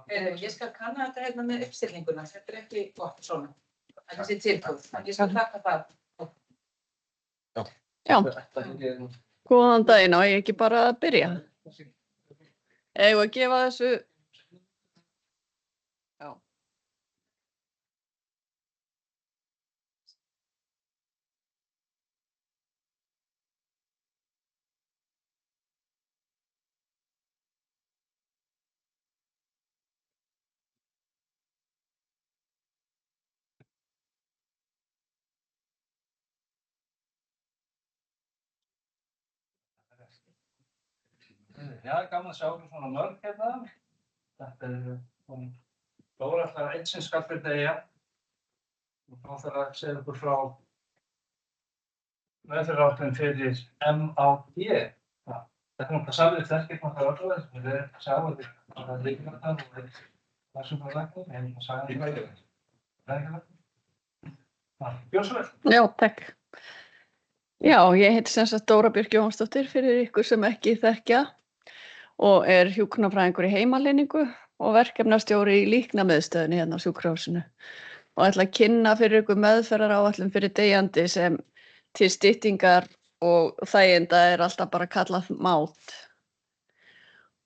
Ég skal kanna þetta hérna með uppstillinguna, þetta ekki gott svona. Þessi tilbúð, ég skal taka það. Já, góðan daginn, á ég ekki bara að byrja? Eigum við að gefa þessu... Já. Já, gaman að sjá okkur svona mörg hérna. Þetta Dóra einsins Skagfirðeyja. Og þá þarf að segja okkur frá meðferðaráætlun fyrir MAD. Þetta er náttúrulega samið sterkir náttúrulega öll við erum að sjá að það er líkvæmdar og það sem var læknir, en það sagði hann í vægjöfum. Gjörðu svo vel. Já, takk. Já, ég heiti sem sagt Dóra Björk Jóhannsdóttir fyrir ykkur sem ekki þekkja og er hjúkrunarfræðingur í heimaleiningu og verkefnastjóri í líknamiðstöðinni hérna á sjúkrahúsinu og ætla að kynna fyrir ykkur meðferðaráætlun fyrir deyjandi sem til styttingar og þæginda er alltaf bara kallað MÁT.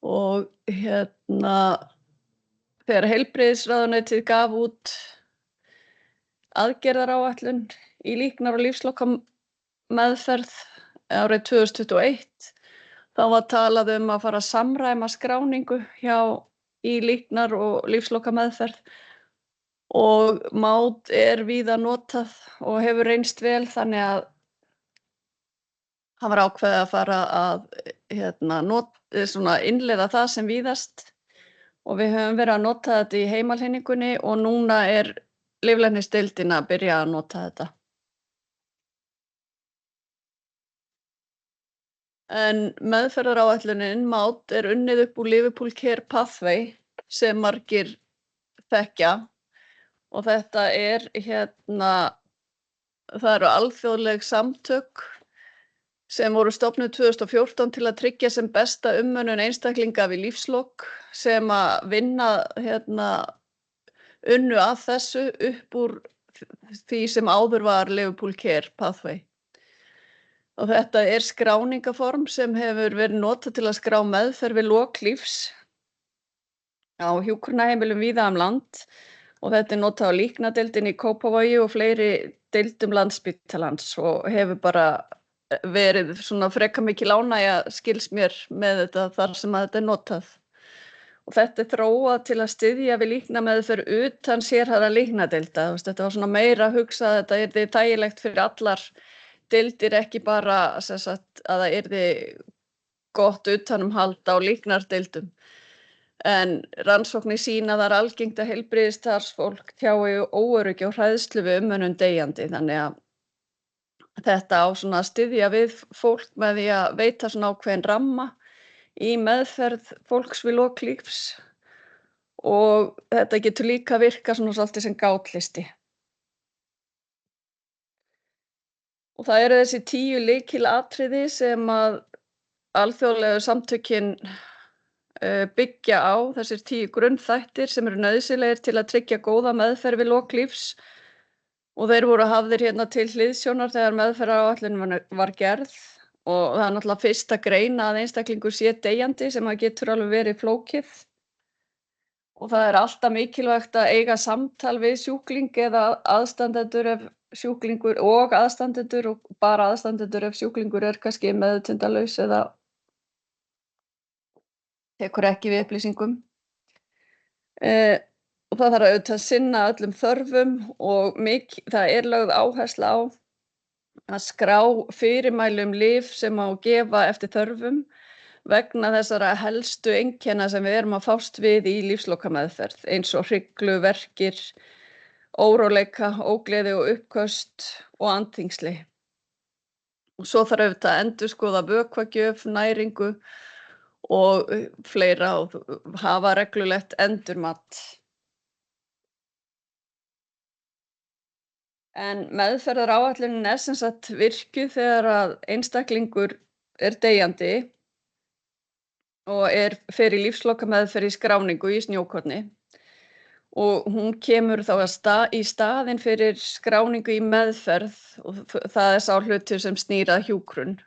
Og þegar heilbrigðisráðuneytið gaf út aðgerðaráætlun í líknar- og lífslokameðferð árið 2021, þá var talað um að fara að samræma skráningu í líknar- og lífslokameðferð og MÁT er víða notað og hefur reynst vel þannig að það var ákveðið að fara að innleiða það sem víðast og við höfum verið að nota þetta í heimaleiningunni og núna er lyflæknisdeildin að byrja að nota þetta. En meðferðaráætlunin MÁT er unnið upp úr Liverpool Care Pathway sem margir þekkja og þetta það eru alþjóðleg samtök sem voru stofnuð 2014 til að tryggja sem besta umönnun einstaklinga við lífslok sem að vinna unnu að þessu upp úr því sem áður var Liverpool Care Pathway. Og þetta er skráningaform sem hefur verið notað til að skrá meðferð við lok lífs á hjúkrunarheimilum víða um land og þetta er notað á líknadeildinni í Kópavogi og fleiri deildum Landspítalans og hefur bara verið svona frekar mikil ánægja skilst mér með þetta þar sem að þetta er notað. Og þetta er þróað til að styðja við líknameðferð utan sérhæfðra líknadeilda. Þetta var svona meira að hugsa að þetta yrði þægilegt fyrir allar deildir, ekki bara að það yrði gott utanumhald á líknardeildum. En rannsóknir sýna að það er algengt að heilbrigðisstarfsfólk tjái óöryggi og hræðslu við umönnun deyjandi, þannig að þetta á svona að styðja við fólk með því að veita svona ákveðin ramma í meðferð fólks við lok lífs og þetta getur líka virka svona svolítið sem gátlisti. Og það eru þessi 10 lykilatriði sem að alþjóðlegu samtökin byggja á, þessir 10 grunnþættir sem eru nauðsynlegir til að tryggja góða meðferð við lok lífs og þeir voru hafðir hérna til hliðsjónar þegar meðferðaráætlunin var gerð og það er náttúrulega fyrst að greina að einstaklingur sé deyjandi sem að getur alveg verið flókið og það er alltaf mikilvægt að eiga samtal við sjúkling eða aðstandendur ef sjúklingur og aðstandendur og bara aðstandendur ef sjúklingur er kannski meðvitundarlaus eða tekur ekki við upplýsingum. Og það þarf auðvitað að sinna öllum þörfum og það er lögð áhersla á að skrá fyrirmæli lyf sem á að gefa eftir þörfum vegna þessara helstu einkenna sem við erum að fást við í lífslokameðferð eins og hryglu, verkir, óróleika, ógleði og uppköst og andþyngsli. Og svo þarf auðvitað að endurskoða vökvagjöf, næringu og fleira og hafa reglulegt endurmat. En meðferðaráætlunin er sem sagt virkjuð þegar að einstaklingur er deyjandi og fer í lífslokameðferð í skráningu í Snjókorni. Og hún kemur þá í staðinn fyrir skráningu í meðferð og það sá hlutur sem snýr að hjúkrun.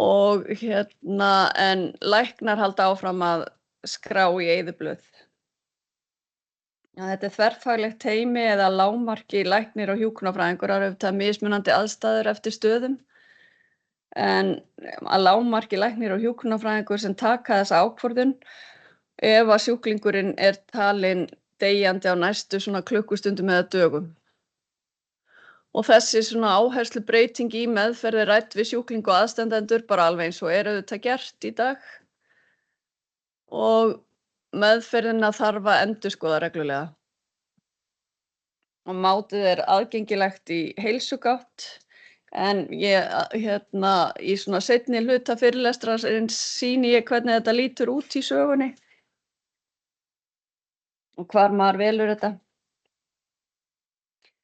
Og en læknar halda áfram að skrá í eyðublöð. Þetta þverfaglegt teymi eða lágmarki læknir og hjúkrunarfræðingur eru auðvitað mismunandi aðstæður eftir stöðum. En að lágmarki læknir og hjúkrunarfræðingur sem taka þessa ákvörðun ef að sjúklingurinn talinn deyjandi á næstu svona klukkustundum eða dögum. Og þessi svona áherslubreyting í meðferð rædd við sjúkling og aðstandendur bara alveg eins og auðvitað gert í dag. Og meðferðina þarf að endurskoða reglulega. Og mátið aðgengilegt í heilsugátt. En í svona seinni hluta fyrirlestrarins sýni ég hvernig þetta lítur út í sögunni. Og hvar maður velur þetta.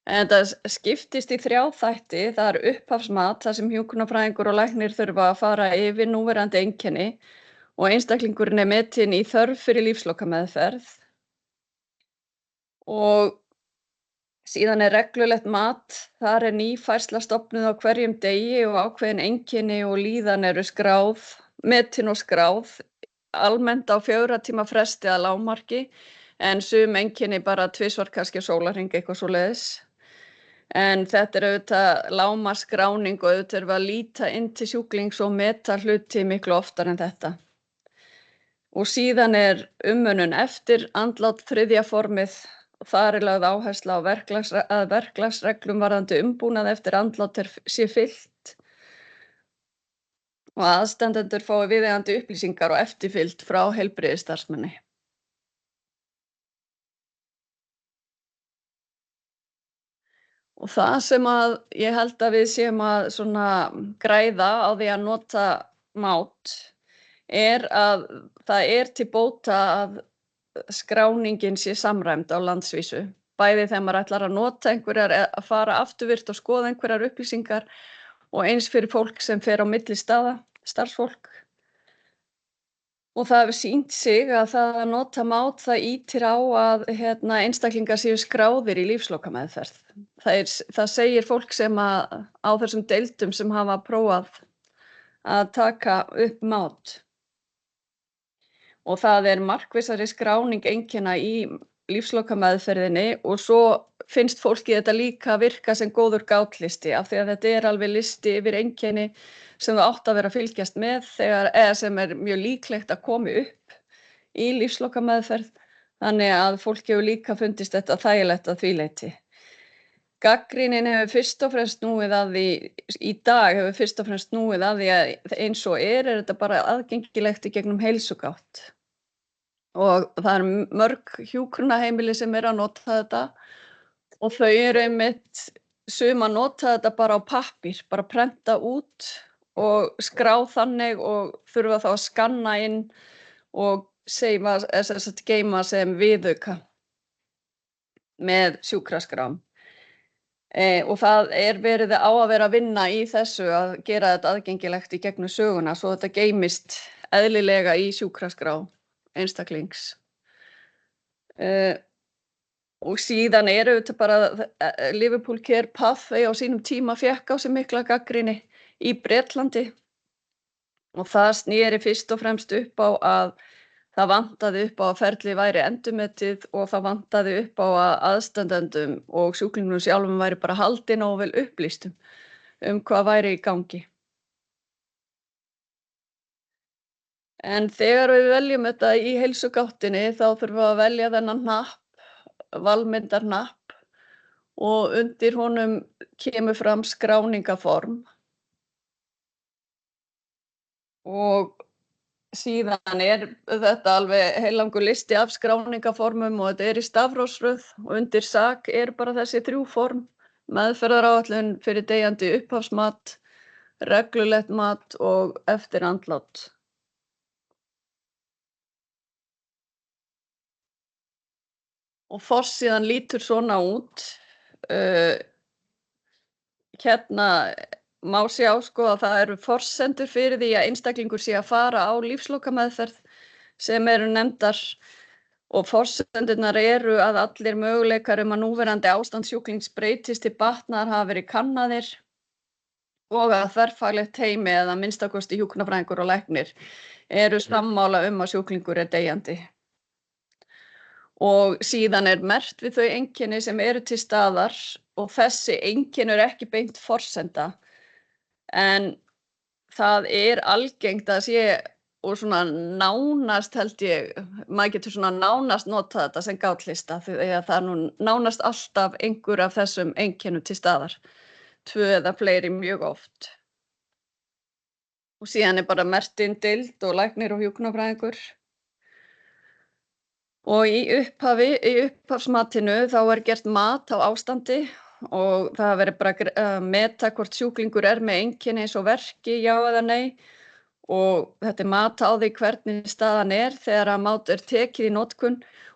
En þetta skiptist í 3 þætti. Það upphafsmat, þar sem hjúkrunarfræðingur og læknir þurfa að fara yfir núverandi einkenni og einstaklingurinn metinn í þörf fyrir lífslokameðferð. Og síðan reglulegt mat. Þar nýfærsla stofnuð á hverjum degi og ákveðin einkenni og líðan eru skráð, metin og skráð, almennt á 4 tíma fresti að lágmarki. En sum einkenni bara 2 kannski á sólarhring, eitthvað svoleiðis. En þetta auðvitað lágmarksskráning og auðvitað erum við að líta inn til sjúklings og meta hluti miklu oftar en þetta. Og síðan umönnun eftir andlát 3. formið og þar lögð áhersla á að verklagsreglum varðandi umbúnað eftir andlát sé fylgt og aðstandendur fái viðeigandi upplýsingar og eftirfylgd frá heilbrigðisstarfsmanni. Og það sem ég held að við séum að svona græða á því að nota mát að það til bóta að skráningin sé samræmd á landsvísu. Bæði þegar maður ætlar að nota einhverjar, að fara afturvirkt og skoða einhverjar upplýsingar og eins fyrir fólk sem fer á milli staða, starfsfólk. Og það hefur sýnt sig að það að nota mát það ýtir á að einstaklingar séu skráðir í lífslokameðferð. Það segir fólk sem á þessum deildum sem hafa prófað að taka upp mát. Og það markvissari skráning einkenna í lífslokameðferðinni og svo finnst fólki þetta líka virka sem góður gátlisti af því að þetta alveg listi yfir einkenni sem það átt að vera að fylgjast með eða sem mjög líklegt að komi upp í lífslokameðferð. Þannig að fólki hefur líka fundist þetta þægilegt að því leyti. Gagnrýnin hefur fyrst og fremst snúið að því, í dag hefur fyrst og fremst snúið að því að eins og þetta bara aðgengilegt í gegnum heilsugátt. Og það mörg hjúkrunarheimili sem að nota þetta og þau einmitt sum að nota þetta bara á pappír, bara prenta út og skrá þannig og þurfa þá að skanna inn og geyma sem viðauka með sjúkraskrám. Og það verið á að vera að vinna í þessu að gera þetta aðgengilegt í gegnum söguna svo þetta geymist eðlilega í sjúkraskrá einstaklings. Og síðan þetta bara Liverpool Care Pathway á sínum tíma fékk á sig mikla gagnrýni í Bretlandi og það sneri fyrst og fremst upp á að það vantaði upp á að ferlið væri endurmetið og það vantaði upp á að aðstandendum og sjúklingnum sjálfum væri bara haldið nógu vel upplýstum hvað væri í gangi. En þegar við veljum þetta í heilsugáttinni þá þurfum við að velja þennan hnapp, valmyndarhnapp og undir honum kemur fram skráningaform. Og síðan þetta alveg heilangur listi af skráningaformum og þetta í stafrófsröð og undir sak bara þessi 3 form, meðferðaráætlun fyrir deyjandi upphafsmat, reglulegt mat og eftir andlát. Og forsíðan lítur svona út. Hérna má sjá sko að það eru forsendur fyrir því að einstaklingur sé að fara á lífslokameðferð sem eru nefndar og forsendurnar eru að allir möguleikar að núverandi ástand sjúklings breytist til batnaðar hafa verið kannaðir og að þverfaglegt teymi eða að minnsta kosti hjúkrunarfræðingur og læknir eru sammála að sjúklingur er deyjandi. Og síðan er merkt við þau einkenni sem eru til staðar og þessi einkenni eru ekki beint forsenda en það er algengt að sé og svona nánast held ég, maður getur svona nánast notað þetta sem gátlista því að það er nú nánast alltaf einhver af þessum einkennum til staðar, 2 eða fleiri mjög oft. Og síðan er bara merkt inn deild og læknir og hjúkrunarfræðingur. Og í upphafsmatinu þá er gert mat á ástandi og það verður bara að meta hvort sjúklingur er með einkenni eins og verki, já eða nei. Og þetta er mat á því hvernig staðan er þegar að mát er tekið í notkun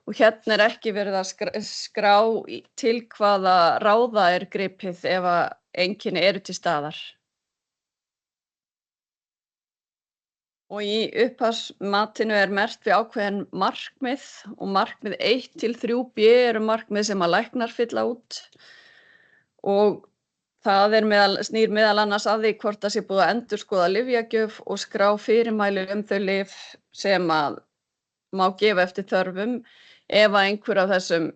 og hérna er ekki verið að skrá til hvaða ráða er gripið ef að einkenni eru til staðar. Og í upphafsmatinu er merkt við ákveðin markmið og markmið 1 til 3b eru markmið sem að læknar fylla út og það er snýr meðal annars að því hvort það sé búið að endurskoða lyfjagjöf og skrá fyrirmæli þau lyf sem að má gefa eftir þörfum ef að einhver af þessum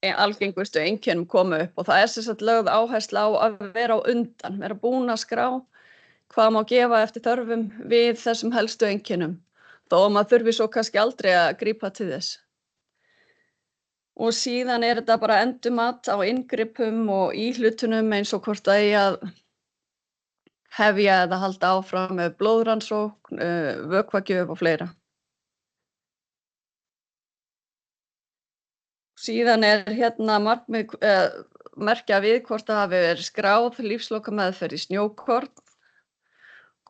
algengustu einkennum komu upp og það er sem sagt lögð áhersla á að vera á undan, vera búin að skrá hvað má gefa eftir þörfum við þessum helstu einkennum, þó að maður þurfi svo kannski aldrei að grípa til þess. Og síðan er þetta bara endurmat á inngripum og íhlutunum eins og hvort það eigi að hefja eða halda áfram með blóðrannsókn, vökvagjöf og fleira. Síðan er hérna markmið merkja við hvort það hafi verið skráð lífslokameðferð í snjókorn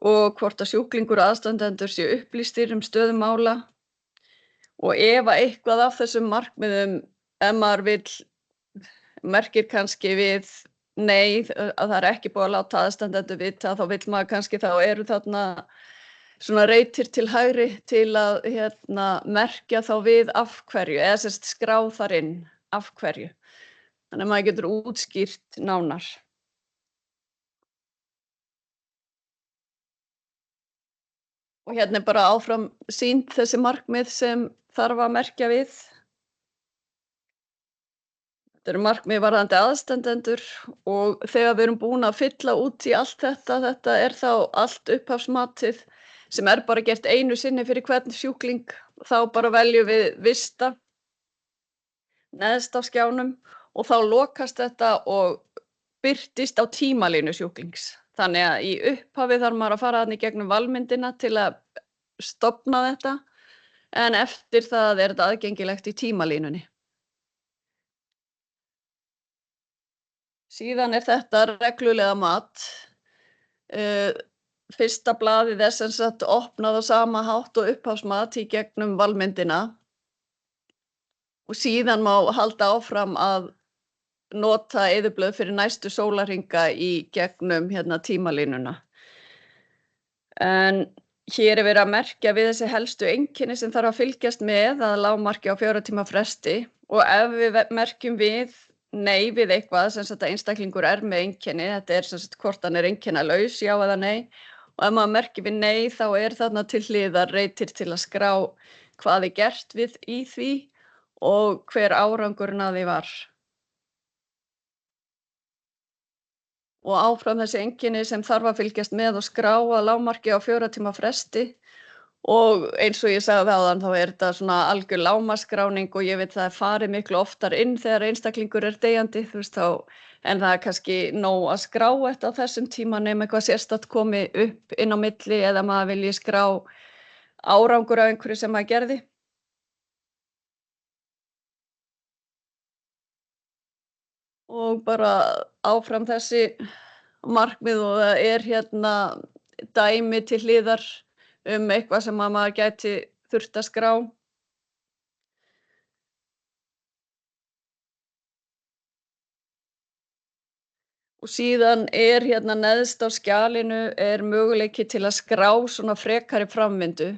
og hvort að sjúklingur og aðstandendur séu upplýstir stöðu mála og ef að eitthvað af þessum markmiðum ef maður vill merkir kannski við nei að það er ekki búið að láta aðstandendur vita þá vill maður kannski þá eru þarna svona reytir til hægri til að merkja þá við af hverju eða sérst skrá þar inn af hverju þannig að maður getur útskýrt nánar. Og hérna er bara áfram sýnt þessi markmið sem þarf að merkja við. Þetta eru markmið varðandi aðstandendur og þegar við erum búin að fylla út í allt þetta er þá allt upphafsmatið sem er bara gert einu sinni fyrir hvern sjúkling. Þá bara veljum við vista neðst á skjánum og þá lokast þetta og birtist á tímalínu sjúklings. Þannig að í upphafi þarf maður að fara þarna í gegnum valmyndina til að stofna þetta en eftir það er þetta aðgengilegt í tímalínunni. Síðan er þetta reglulega mat. Fyrsta blaðið er sem sagt opnað á sama hátt og upphafsmat í gegnum valmyndina og síðan má halda áfram að nota eyðublöð fyrir næstu sólarhringa í gegnum tímalínuna. En hér er verið að merkja við þessi helstu einkenni sem þarf að fylgjast með að lágmarki á 4 tíma fresti og ef við merkjum við nei við eitthvað sem sagt að einstaklingur er með einkenni, þetta er sem sagt hvort hann er einkennalaus, já eða nei og ef maður merkir við nei þá er þarna til hliðar reytir til að skrá hvað er gert við í því og hver árangurinn að því var. Og áfram þessi einkenni sem þarf að fylgjast með og skrá að lágmarki á 4 tíma fresti og eins og ég sagði áðan þá er þetta svona algjör lágmarksskráning og ég veit það er farið miklu oftar inn þegar einstaklingur er deyjandi en það er kannski nóg að skrá þetta á þessum tíma nema eitthvað sérstakt komi upp inn á milli eða maður vilji skrá árangur af einhverju sem maður gerði. Og bara áfram þessi markmið og það er dæmi til hliðar eitthvað sem maður gæti þurft að skrá. Og síðan hérna neðst á skjalinu möguleiki til að skrá svona frekari framvindu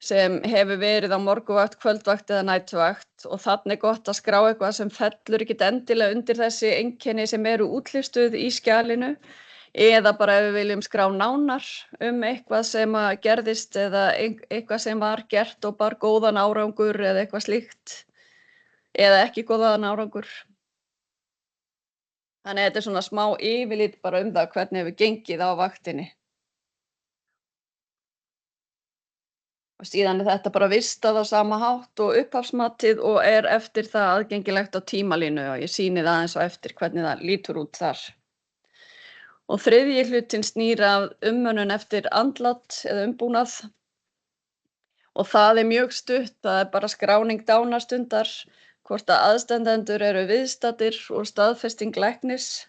sem hefur verið á morgunvakt, kvöldvakt eða næturvakt og þannig gott að skrá eitthvað sem fellur ekki endilega undir þessi einkenni sem eru útlistuð í skjalinu eða bara ef við viljum skrá nánar eitthvað sem að gerðist eða eitthvað sem var gert og bar góðan árangur eða eitthvað slíkt eða ekki góðan árangur. Þannig að þetta svona smá yfirlit bara það hvernig hefur gengið á vaktinni. Og síðan þetta bara vistað á sama hátt og upphafsmatið og eftir það aðgengilegt á tímalínu og ég sýni það aðeins á eftir hvernig það lítur út þar. Og þriðji hlutinn snýr að umönnun eftir andlát eða umbúnað og það mjög stutt, það bara skráning dánarstundar, hvort að aðstandendur eru viðstaddir og staðfesting læknis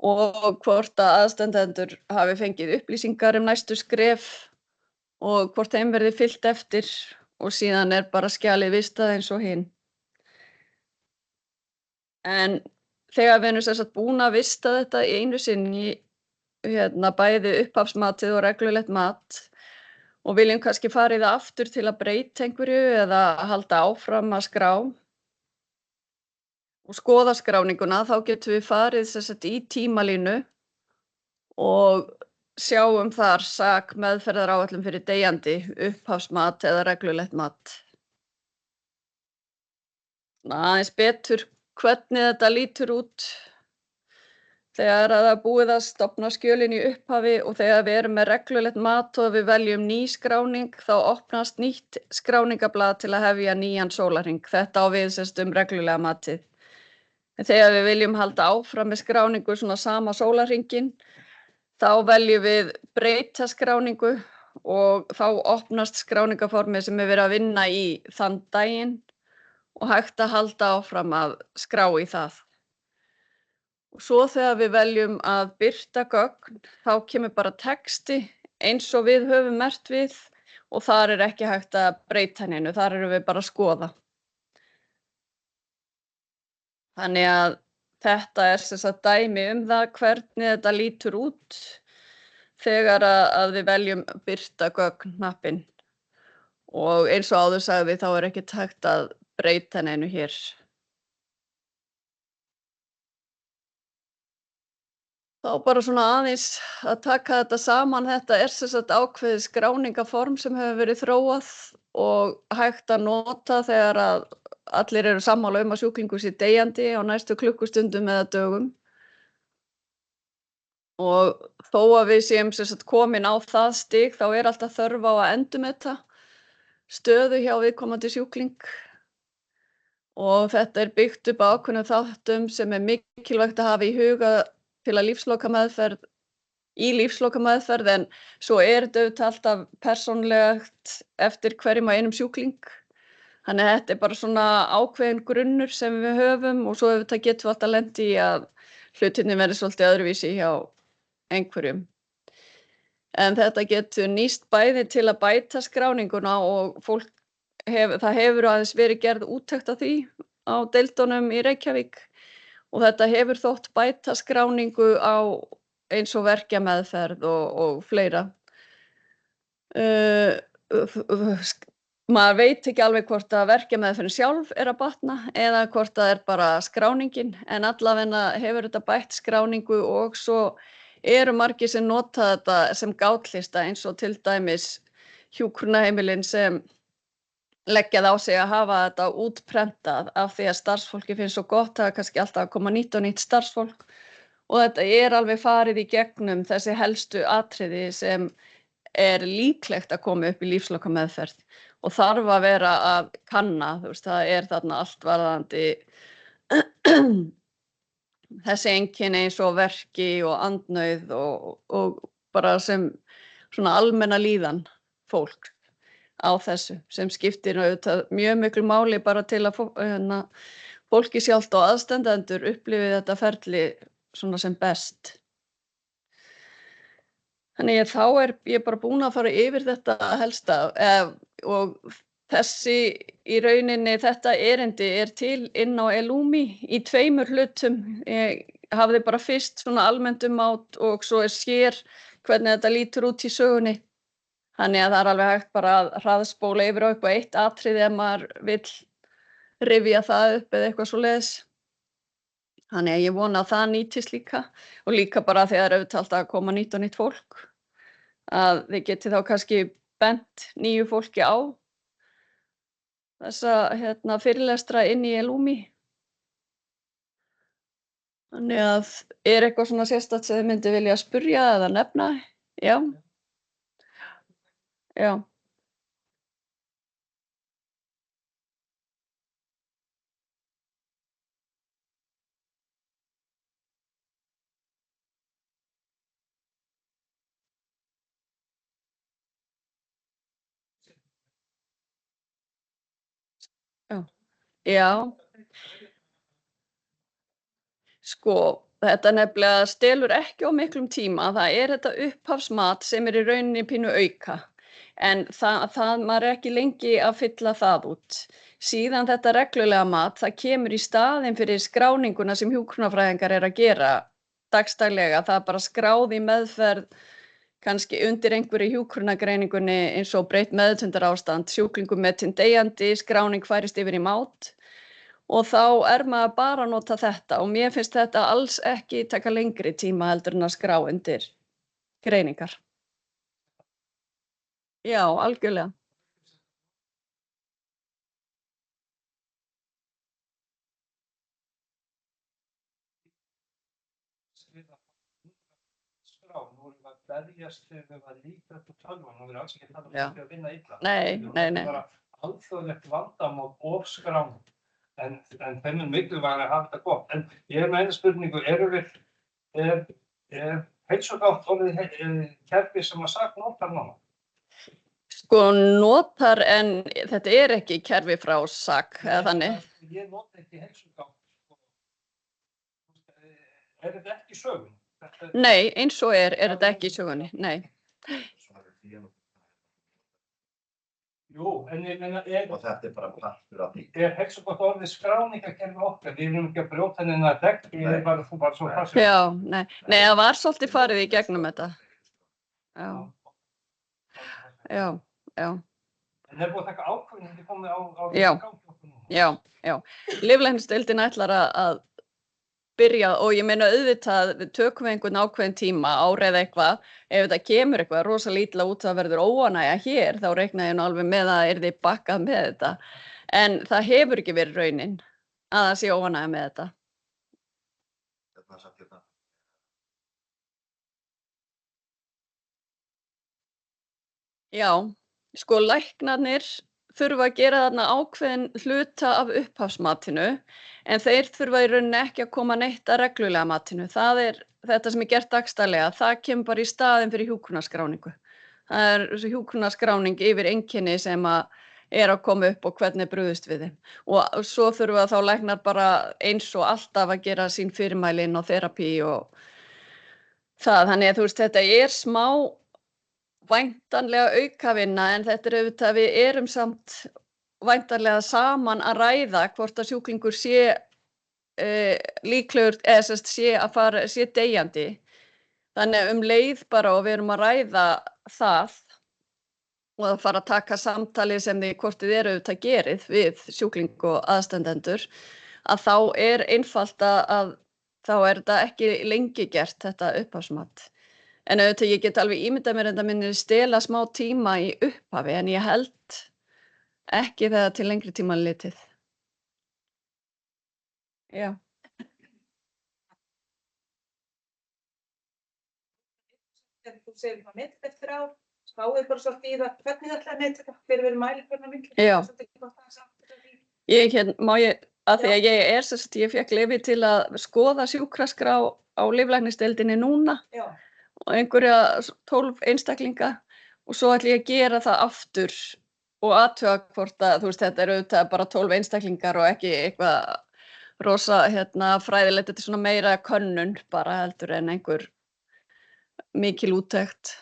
og hvort að aðstandendur hafi fengið upplýsingar næstu skref og hvort þeim verði fylgt eftir og síðan bara skjalið vistað eins og hinn. En þegar við erum sem sagt búin að vista þetta einu sinni, bæði upphafsmatið og reglulegt mat og viljum kannski fara í það aftur til að breyta einhverju eða halda áfram að skrá og skoða skráninguna, þá getum við farið sem sagt í tímalínu og sjáum þar meðferðaráætlun fyrir deyjandi, upphafsmat eða reglulegt mat. Aðeins betur hvernig þetta lítur út þegar það er búið að stofna skjölin í upphafi og þegar við erum með reglulegt mat og við veljum ný skráning þá opnast nýtt skráningablað til að hefja nýjan sólarhring. Þetta á við reglulega matið. En þegar við viljum halda áfram með skráningu svona sama sólarhringinn þá veljum við breyta skráningu og þá opnast skráningaformið sem verið að vinna í þann daginn og hægt að halda áfram að skrá í það. Og svo þegar við veljum að birta gögn, þá kemur bara texti eins og við höfum merkt við og þar ekki hægt að breyta neinu, þar erum við bara að skoða. Þannig að þetta sem sagt dæmi það hvernig þetta lítur út þegar að við veljum birta gögn hnappinn. Og eins og áður sagði þá ekkert hægt að breyta neinu hér. Þá bara svona aðeins að taka þetta saman. Þetta sem sagt ákveðið skráningaform sem hefur verið þróað og hægt að nota þegar að allir eru sammála að sjúklingur sé deyjandi á næstu klukkustundum eða dögum. Og þó að við séum sem sagt komin á það stig þá alltaf þörf á að endurmeta stöðu hjá viðkomandi sjúkling. Og þetta byggt upp á ákveðnum þáttum sem mikilvægt að hafa í huga til að í lífslokameðferð en svo þetta auðvitað alltaf persónulegt eftir hverjum og einum sjúkling. Þannig að þetta bara svona ákveðin grunnur sem við höfum og svo getum við alltaf lent í að hlutirnir verði svolítið öðruvísi hjá einhverjum. En þetta getur nýst bæði til að bæta skráninguna og það hefur aðeins verið gerð úttekt á því á deildunum í Reykjavík og þetta hefur þótt bæta skráningu á eins og verkjameðferð og fleira. Maður veit ekki alveg hvort að verkjameðferðin sjálf að batna eða hvort það bara skráningin en allavega hefur þetta bætt skráningu og svo eru margir sem nota þetta sem gátlista eins og til dæmis hjúkrunarheimilin sem leggja það á sig að hafa þetta útprentað af því að starfsfólki finnst svo gott að kannski alltaf að koma nýtt og nýtt starfsfólk og þetta alveg farið í gegnum þessi helstu atriði sem líklegt að koma upp í lífslokameðferð og þarf að vera að kanna, það þarna allt varðandi þessi einkenni eins og verki og andnauð og bara sem svona almenna líðan fólk á þessu sem skiptir auðvitað mjög miklu máli bara til að fólki sjálft og aðstandendur upplifi þetta ferli svona sem best. Þannig þá ég bara búin að fara yfir þetta helsta og þessi í rauninni þetta erindi til inn á Elumi í 2 hlutum. Ég hafði bara fyrst svona almennt mát og svo sér hvernig þetta lítur út í sögunni. Þannig að það er alveg hægt bara að hraðspóla yfir á eitthvað eitt atriði ef maður vill rifja það upp eða eitthvað svoleiðis. Þannig að ég vona að það nýtist líka og líka bara þegar auðvitað alltaf að koma nýtt og nýtt fólk að þið getið þá kannski bent nýju fólki á þessa fyrirlestra inn í Elúmi. Þannig að er eitthvað svona sérstakt sem þið myndi vilja spyrja eða nefna? Já. Já. Já. Sko, þetta nefnilega stelur ekki of miklum tíma. Það er þetta upphafsmat sem er í rauninni pínu auka. En maður er ekki lengi að fylla það út. Síðan þetta reglulega mat, það kemur í staðinn fyrir skráninguna sem hjúkrunarfræðingar er að gera dagsdaglega. Það er bara skráð í meðferð, kannski undir einhverju hjúkrunargreiningunni eins og breytt meðvitundarástand, sjúklingur metinn deyjandi, skráning færist yfir í mát. Og þá er maður bara að nota þetta og mér finnst þetta alls ekki taka lengri tíma heldur en að skrá undir greiningar. Já, algjörlega. Skrá, nú erum við að berjast þegar við að líka upp á tölvun, nú erum við alls ekki að tala Já. um að vinna illa. Nei. Það er bara alþjóðlegt vandamál og skrám. En þeim er mikilvægt að hafa þetta gott. En ég með eina spurningu, er heilsugátt orðið kerfi sem að SAK notar núna? Sko notar en þetta er ekki kerfi frá SAK eða þannig. Ég nota ekki heilsugátt. Er þetta ekki í sögun? Nei, eins og er þetta ekki í sögunni, nei. Jú, en Og þetta er bara partur af því. er heilsugátt orðið skráningakerfi okkar? Við erum ekki að brjóta henni að dekk, ég er bara svo passið. Já, nei, það var svolítið farið í gegnum þetta. Já. En er búið að taka ákvörðun, þið komið á Já. gangi okkur nú? Já. Lyflæknisdeildin ætlar að byrja og ég meina auðvitað við tökum einhvern ákveðin tíma, ár eða eitthvað, ef þetta kemur eitthvað rosa lítið út það verður óánægja hér, þá reikna ég nú alveg með að yrði bakkað með þetta. En það hefur ekki verið raunin að það sé óánægja með þetta. Þetta er satt hérna. Já, sko læknarnir þurfa að gera þarna ákveðin hluta af upphafsmatinu en þeir þurfa í rauninni ekki að koma neitt að reglulega matinu. Það er þetta sem er gert dagsdaglega, það kemur bara í staðinn fyrir hjúkrunarskráningu. Það er þessi hjúkrunarskráning yfir einkenni sem að koma upp og hvernig er brugðist við þeim. Og svo þurfa þá læknar bara eins og alltaf að gera sín fyrirmæli inn á þerapí og það. Þannig að þú veist, þetta er smá væntanlega aukavinna en þetta er auðvitað við erum samt væntanlega saman að ræða hvort að sjúklingur sé líklegur eða sé deyjandi. Þannig leið bara og við erum að ræða það og að fara að taka samtali sem hvort þið eru auðvitað gerið við sjúkling og aðstandendur að þá er einfalt að þá er þetta ekki lengi gert þetta upphafsmat. En auðvitað ég get alveg ímyndað mér en það minni stela smá tíma í upphafi en ég held ekki þegar til lengri tíma litið. Já. Þegar þú segir að meta þetta eftir ár, spáið bara svolítið í það, hvernig ætlaði að meta þetta, hver verður mælikvarðinn á milli? Já. Má ég? Af því að ég fékk leyfi til að skoða sjúkraskrá á lyflæknisdeildinni núna. Já. Og einhverja 12 einstaklinga og svo ætla ég að gera það aftur og athuga hvort að þú veist þetta auðvitað bara 12 einstaklingar og ekki eitthvað rosa fræðilegt, þetta er svona meira könnun bara heldur en einhver mikil úttekt.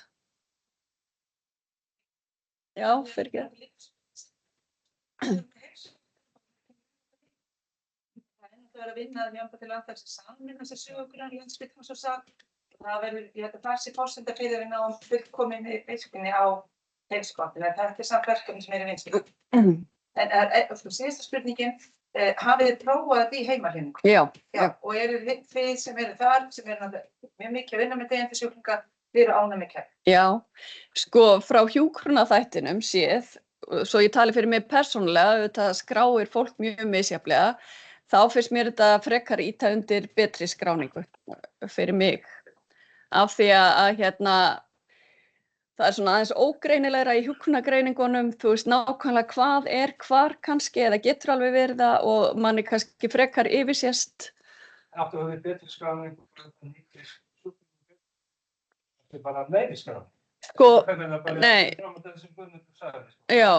Já, fyrir ekki. ættu að vera að vinna mjög til landdags að samin þessi sögugrann Landspítalans og sal. Það verður, ég held að það sé forsenda fyrir að við náum fullkominni virkni á heilsukontinu, en þetta samt verkefni sem í vinnslu. En síðasta spurningin, hafið þið prófað þetta í heimahlýningu? Já. Og þið sem eru þar, sem eru mjög mikið að vinna með deyjandi sjúklinga, þið eru ánægð með kerfið? Já, sko frá hjúkrunarþættinum séð, svo ég tali fyrir mig persónulega, þetta skráir fólk mjög misjafnlega, þá finnst mér þetta frekar ýta undir betri skráningu fyrir mig. Af því að það svona aðeins ógreinilegra í hjúkrunargreiningunum, þú veist nákvæmlega hvað hvar kannski, eða getur alveg verið það og manni kannski frekar yfirsést. Áttu að vera betri skráning og nýtri sjúklingur? Þetta er bara meiri skráning. Sko, nei. Já,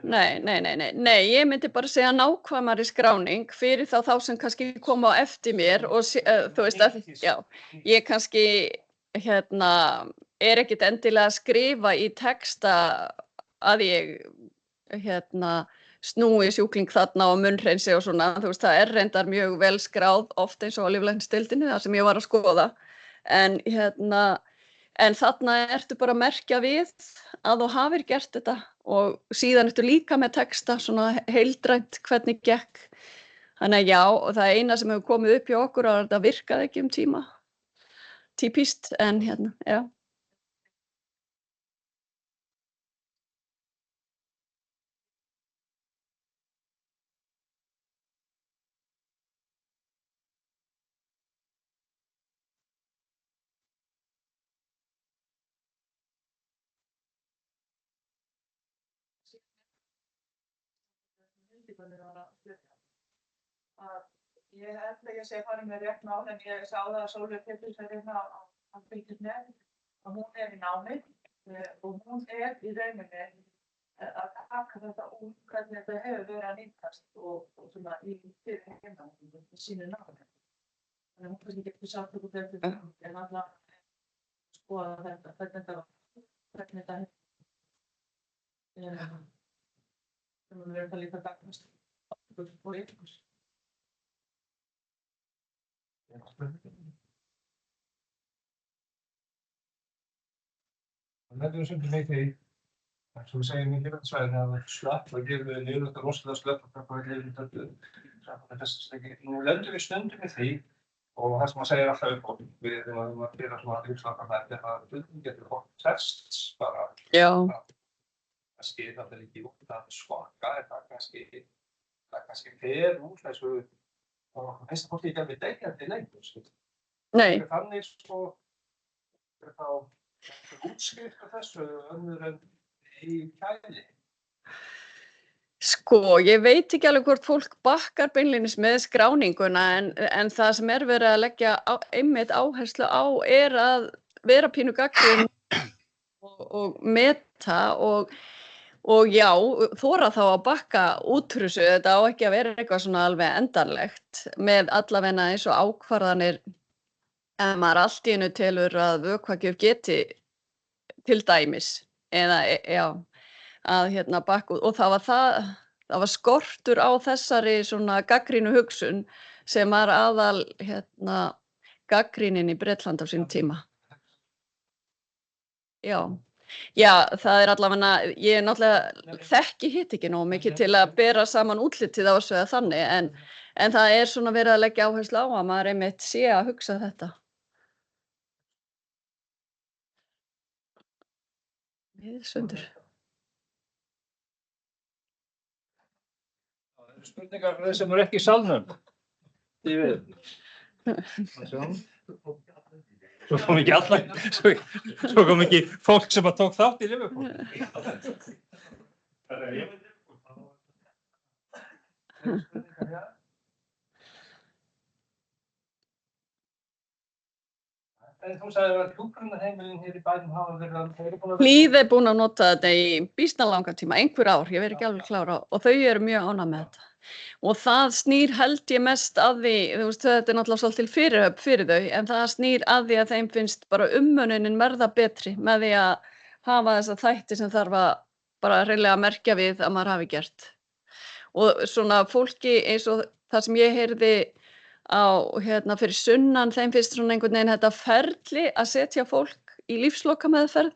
nei, ég myndi bara segja nákvæmari skráning fyrir þá sem kannski koma á eftir mér og þú veist að, já, ég kannski, er ekkert endilega að skrifa í texta að ég snúi sjúkling þarna og munnhreinsi og svona, þú veist, það reyndar mjög vel skráð oft eins og á lyflæknisdeildinni þar sem ég var að skoða, en þarna ertu bara að merkja við að þú hafir gert þetta og síðan ertu líka með texta svona heildrænt hvernig gekk. Þannig að já, og það eina sem hefur komið upp hjá okkur er að þetta virkaði ekki tíma. Típist, en já. Ég held að ég sé að fara með rétt mál, en ég sá það að Sólveig Péturs hérna á Fylkisnet og hún í námi og hún í rauninni að taka þetta úr hvernig þetta hefur verið að nýtast og svona í fyrir heimanámi í sínu námi. Þannig að hún kannski getur sagt okkur þetta en alltaf skoða þetta, hvernig þetta við verðum það líka gagnast og ykkur. Þetta svolítið mikið í, eins og við segjum í lífræðisfræðinni að það er slöpp og gefur við niður þetta rosalega slöpp og hvað er lifið þetta. Nú lendum við stundum í því og það sem maður segir alltaf upp og við erum að gera svona hugslaka með þetta að stundum getur fólk tests bara. Já. Kannski það er ekki út að svaka, það kannski fer úr þessu og finnst það fólk ekki alveg deyjandi lengur. Nei. Þannig svo er þá útskrift af þessu önnur en í kæli. Sko, ég veit ekki alveg hvort fólk bakkar beinlínis með skráninguna en það sem er verið að leggja einmitt áherslu á er að vera pínu gagnrýnin og meta og já, þora þá að bakka út úr þessu, þetta á ekki að vera eitthvað svona alveg endanlegt með allavegna eins og ákvarðanir ef maður allt í einu telur að vökvagjöf geti til dæmis eða já, að bakka út og það var skortur á þessari svona gagnrýnu hugsun sem var aðal gagnrýnin í Bretland á sínum tíma. Já, það er allavega, ég náttúrulega þekki hitt ekki nógu mikið til að bera saman útlitið á þessu eða þannig, en það er svona verið að leggja áherslu á að maður einmitt sé að hugsa þetta. Miðsundur. Það eru spurningar fyrir þeir sem eru ekki í salnum. Svo kom ekki allar, svo kom ekki fólk sem tók þátt í Liverpool. En þú sagðir að hjúkrunarheimilin hér í bænum hafa verið að... Hlíð er búin að nota þetta í býsna langan tíma, einhver ár, ég verð ekki alveg klára og þau eru mjög ánægð með þetta. Og það snýr held ég mest að því, þú veist, þetta er náttúrulega svolítið fyrirhöfn fyrir þau, en það snýr að því að þeim finnst bara umönnunin verða betri með því að hafa þessa þætti sem þarf að bara hreinlega merkja við að maður hafi gert. Og svona fólki eins og það sem ég heyrði á fyrir sunnan, þeim finnst svona einhvern veginn þetta ferli að setja fólk í lífslokameðferð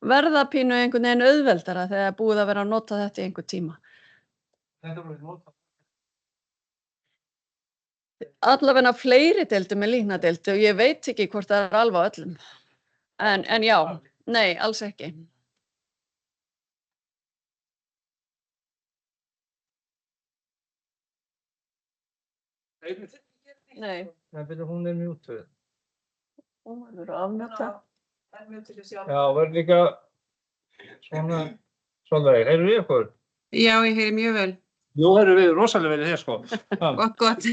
verða pínu einhvern veginn auðveldara þegar búið að vera að nota þetta í einhver tíma. Þetta voru notað. Allavega fleiri deildum en líknadeildu og ég veit ekki hvort það er alveg á öllum. En já, nei, alls ekki. Nei. Nei, betur hún mjútuð. Hún verður að afnjóta. En mjög til að sjá. Já, verður líka svona, Sólveig, heyrðu við ykkur? Já, ég heyri mjög vel. Jú, heyrðu við rosalega vel í þér, sko. Gott.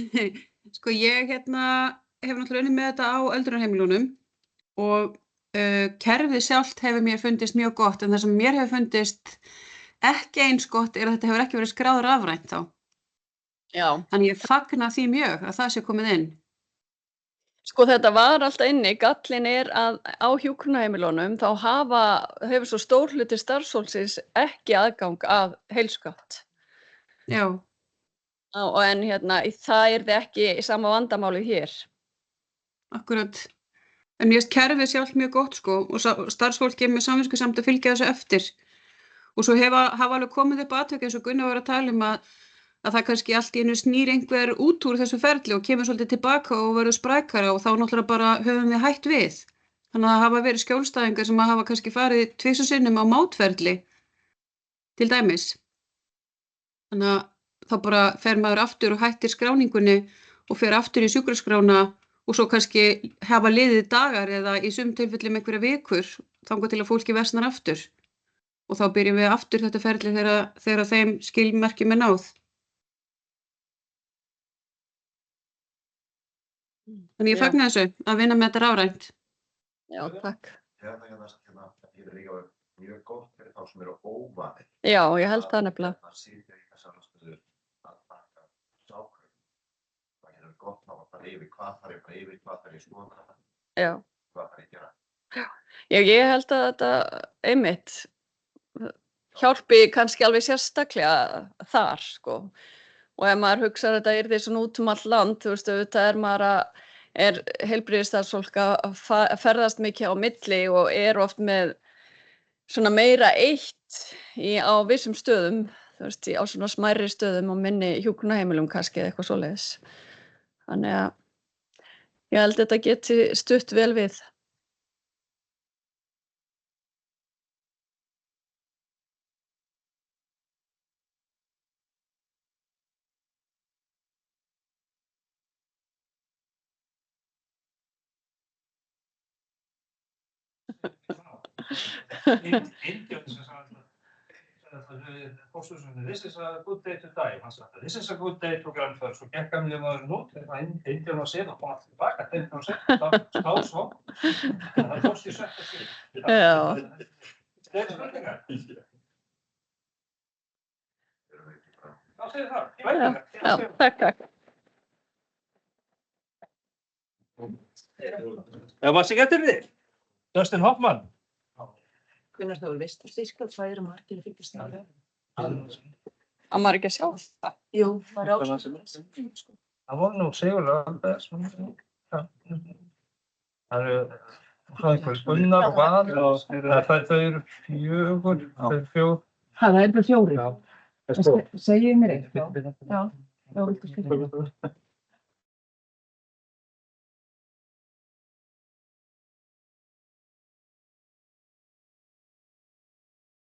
Sko, ég hef náttúrulega unnið með þetta á öldrunarheimilunum og kerfið sjálft hefur mér fundist mjög gott, en það sem mér hefur fundist ekki eins gott er að þetta hefur ekki verið skráð rafrænt þá. Já. Þannig ég fagna því mjög að það sé komið inn. Sko þetta var alltaf inni, gallinn er að á hjúkrunarheimilunum þá hefur svo stór hluti starfsfólksins ekki aðgang að heilsugátt. Já. En það yrði ekki sama vandamálið hér. Akkurat. En mér finnst kerfið sjálft mjög gott sko og starfsfólk er með samviskusamt að fylgja þessu eftir. Og svo hafa alveg komið upp atvik eins og Gunnar var að tala um að það kannski allt í einu snýr einhver út úr þessu ferli og kemur svolítið tilbaka og verður sprækara og þá náttúrulega bara höfum við hætt við. Þannig að það hafa verið skjólstæðingar sem hafa kannski farið 2 sinnum á mátferli til dæmis. Þannig að þá bara fer maður aftur og hættir skráningunni og fer aftur í sjúkraskrána og svo kannski hafa liðið dagar eða í sum tilfellum einhverja vikur þangað til að fólki versnar aftur. Og þá byrjum við aftur þetta ferli þegar þeim skilmerkjum er náð. Þannig ég fagna þessu að vinna með þetta rafrænt. Já, takk. Það er líka mjög gott fyrir þá sem eru óvanir. Já, ég held það nefnilega. Það sitja í þessar aðstöðu að taka sákröfum. Það er gott að fara yfir hvað þarf ég að fara yfir, hvað þarf ég að skoða, Já. hvað þarf ég að gera. Já, ég held að þetta einmitt hjálpi kannski alveg sérstaklega þar, sko. Og ef maður hugsa þetta yrði svona út allt land, þú veist, auðvitað er heilbrigðisstarfsfólk að ferðast mikið á milli og er oft með svona meira eitt á vissum stöðum, þú veist, á svona smærri stöðum og minni hjúkrunarheimilum kannski eða eitthvað svoleiðis. Þannig að ég held að þetta geti stutt vel við. Indians this is a good day to die. This is a good day to grandfather. Svo gekk gamli maðurinn út, Indian var síðan og kom aftur tilbaka, 10% stásvá. Það tókst í 6. skil. Já. Það er spurningar. Já, segðu það. Ég veit það. Já, takk. Já, hvað sé getur þið? Dustin Hoffman. Gunnar Þór, veist þú Þýskaland hvað eru margir að fylgjast með? Að maður ekki að sjá það? Jú, maður ásöndum. Það voru nú Sigurður Alberts. Það eru einhverjum Gunnar og Val. Þau eru 4, þau eru 4. Það er bara 4. Já. Segið mér eitt. Já, viltu skilja.